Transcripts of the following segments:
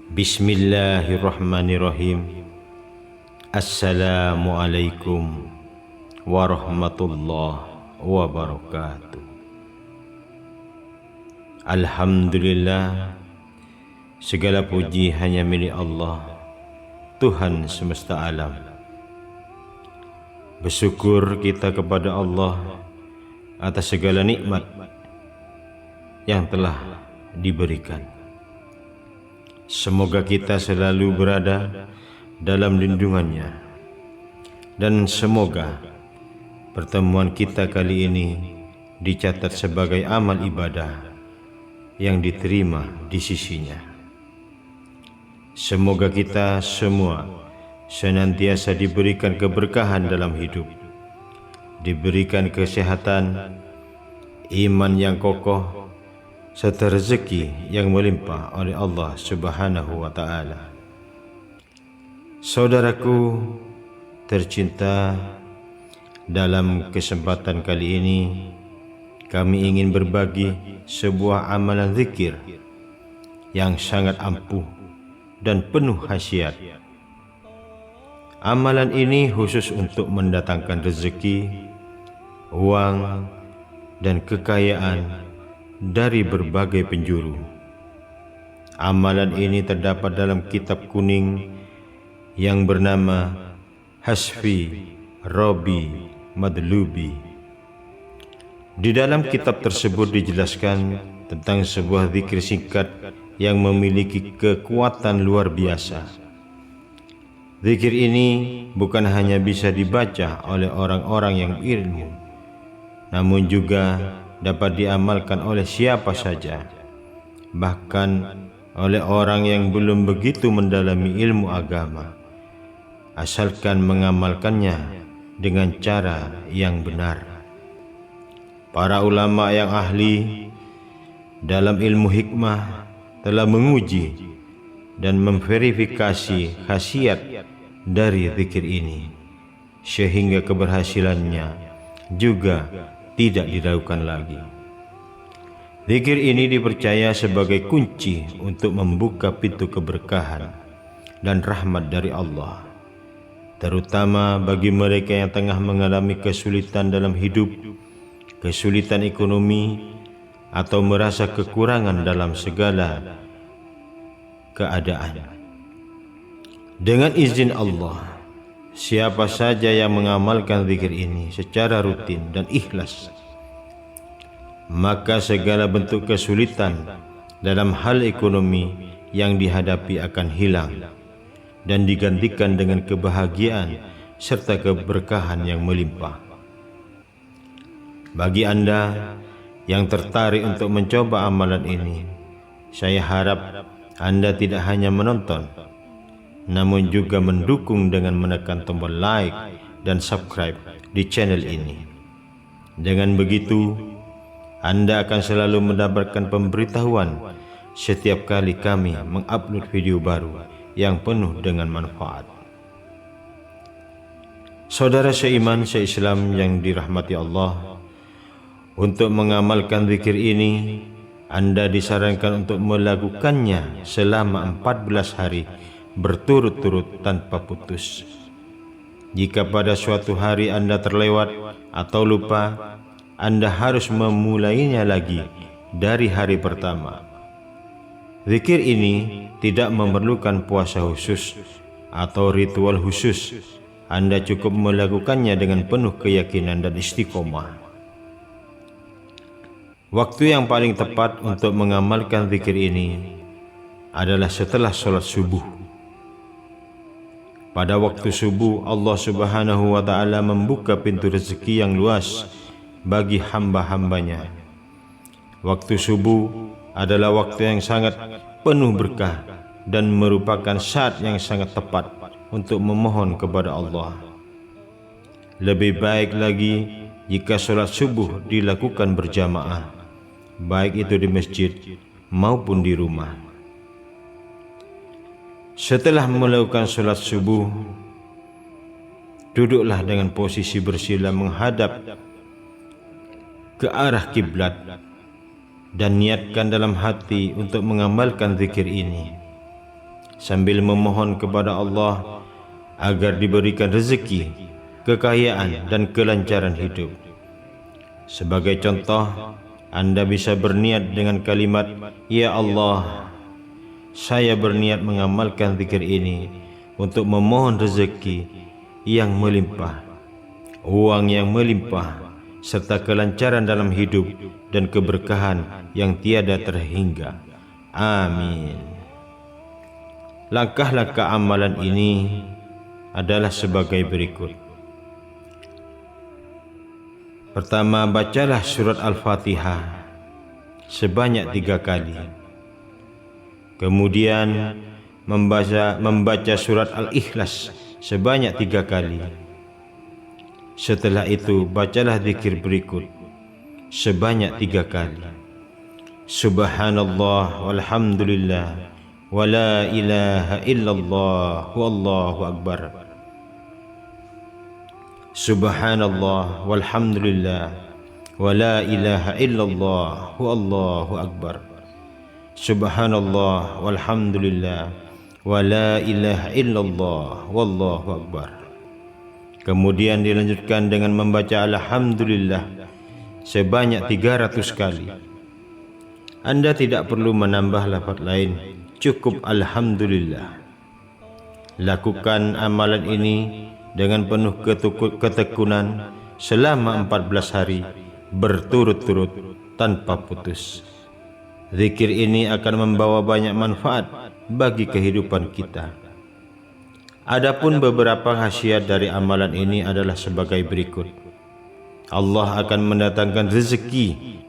Bismillahirrahmanirrahim. Assalamualaikum warahmatullahi wabarakatuh. Alhamdulillah, segala puji hanya milik Allah, Tuhan semesta alam. Bersyukur kita kepada Allah atas segala nikmat yang telah diberikan. Semoga kita selalu berada dalam lindungannya, dan semoga pertemuan kita kali ini dicatat sebagai amal ibadah yang diterima di sisinya. Semoga kita semua senantiasa diberikan keberkahan dalam hidup, diberikan kesehatan, iman yang kokoh, serta rezeki yang melimpah oleh Allah Subhanahu wa Ta'ala. Saudaraku tercinta, dalam kesempatan kali ini kami ingin berbagi sebuah amalan zikir yang sangat ampuh dan penuh khasiat. Amalan ini khusus untuk mendatangkan rezeki, uang, dan kekayaan dari berbagai penjuru. Amalan ini terdapat dalam kitab kuning yang bernama Hasfi Robi Madlubi. Di dalam kitab tersebut dijelaskan tentang sebuah zikir singkat yang memiliki kekuatan luar biasa. Zikir ini bukan hanya bisa dibaca oleh orang-orang yang berilmu, namun juga dapat diamalkan oleh siapa saja, bahkan oleh orang yang belum begitu mendalami ilmu agama, asalkan mengamalkannya dengan cara yang benar. Para ulama yang ahli dalam ilmu hikmah telah menguji dan memverifikasi khasiat dari zikir ini, sehingga keberhasilannya juga tidak diragukan lagi. Zikir ini dipercaya sebagai kunci untuk membuka pintu keberkahan dan rahmat dari Allah, terutama bagi mereka yang tengah mengalami kesulitan dalam hidup, kesulitan ekonomi, atau merasa kekurangan dalam segala keadaan. Dengan izin Allah, siapa saja yang mengamalkan zikir ini secara rutin dan ikhlas, maka segala bentuk kesulitan dalam hal ekonomi yang dihadapi akan hilang dan digantikan dengan kebahagiaan serta keberkahan yang melimpah. Bagi Anda yang tertarik untuk mencoba amalan ini, saya harap Anda tidak hanya menonton, namun juga mendukung dengan menekan tombol like dan subscribe di channel ini. Dengan begitu, Anda akan selalu mendapatkan pemberitahuan setiap kali kami mengupload video baru yang penuh dengan manfaat. Saudara seiman seislam yang dirahmati Allah, untuk mengamalkan zikir ini, Anda disarankan untuk melakukannya selama 14 hari berturut-turut tanpa putus. Jika pada suatu hari Anda terlewat atau lupa, Anda harus memulainya lagi dari hari pertama. Zikir ini tidak memerlukan puasa khusus atau ritual khusus. Anda cukup melakukannya dengan penuh keyakinan dan istiqomah. Waktu yang paling tepat untuk mengamalkan zikir ini adalah setelah sholat subuh. Pada waktu subuh, Allah Subhanahu wa Ta'ala membuka pintu rezeki yang luas bagi hamba-hambanya. Waktu subuh adalah waktu yang sangat penuh berkah dan merupakan saat yang sangat tepat untuk memohon kepada Allah. Lebih baik lagi jika sholat subuh dilakukan berjamaah, baik itu di masjid maupun di rumah. Setelah melakukan sholat subuh, duduklah dengan posisi bersila menghadap ke arah kiblat dan niatkan dalam hati untuk mengamalkan zikir ini. sambil memohon kepada Allah agar diberikan rezeki, kekayaan dan kelancaran hidup. Sebagai contoh, Anda bisa berniat dengan kalimat, "Ya Allah, saya berniat mengamalkan zikir ini untuk memohon rezeki yang melimpah, uang yang melimpah, serta kelancaran dalam hidup dan keberkahan yang tiada terhingga. Amin." Langkah-langkah amalan ini adalah sebagai berikut. Pertama, bacalah surat Al-Fatihah sebanyak 3 kali. Kemudian membaca surat Al-Ikhlas sebanyak 3 kali. Setelah itu bacalah zikir berikut sebanyak 3 kali. Subhanallah walhamdulillah wa la ilaha illallah wallahu akbar. Subhanallah walhamdulillah wa la ilaha illallah wallahu akbar. Subhanallah walhamdulillah wa la ilaha illallah wallahu akbar. Kemudian dilanjutkan dengan membaca alhamdulillah sebanyak 300 kali. Anda tidak perlu menambah lafaz lain, cukup alhamdulillah. Lakukan amalan ini dengan penuh ketekunan selama 14 hari berturut-turut tanpa putus. Zikir ini akan membawa banyak manfaat bagi kehidupan kita. Adapun beberapa khasiat dari amalan ini adalah sebagai berikut. Allah akan mendatangkan rezeki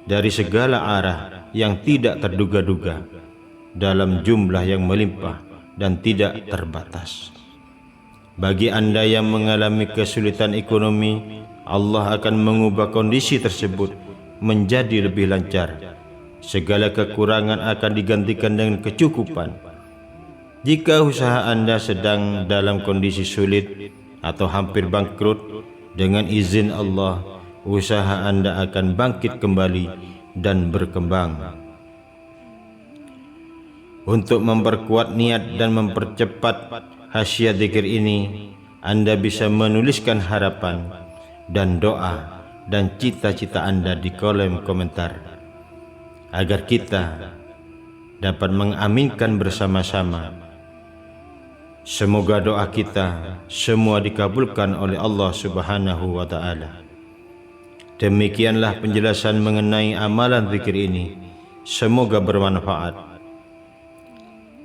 dari segala arah yang tidak terduga-duga dalam jumlah yang melimpah dan tidak terbatas. Bagi Anda yang mengalami kesulitan ekonomi, Allah akan mengubah kondisi tersebut menjadi lebih lancar. Segala kekurangan akan digantikan dengan kecukupan. Jika usaha Anda sedang dalam kondisi sulit atau hampir bangkrut, dengan izin Allah, usaha Anda akan bangkit kembali dan berkembang. Untuk memperkuat niat dan mempercepat khasiat zikir ini, Anda bisa menuliskan harapan dan doa dan cita-cita Anda di kolom komentar agar kita dapat mengaminkan bersama-sama. Semoga doa kita semua dikabulkan oleh Allah Subhanahu wa taala. Demikianlah penjelasan mengenai amalan zikir ini. Semoga bermanfaat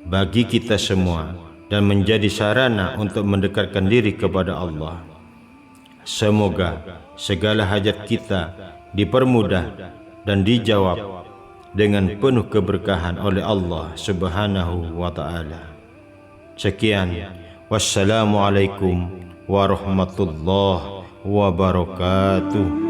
bagi kita semua dan menjadi sarana untuk mendekatkan diri kepada Allah. Semoga segala hajat kita dipermudah dan dijawab dengan penuh keberkahan oleh Allah Subhanahu wa taala. Sekian, wassalamualaikum warahmatullahi wabarakatuh.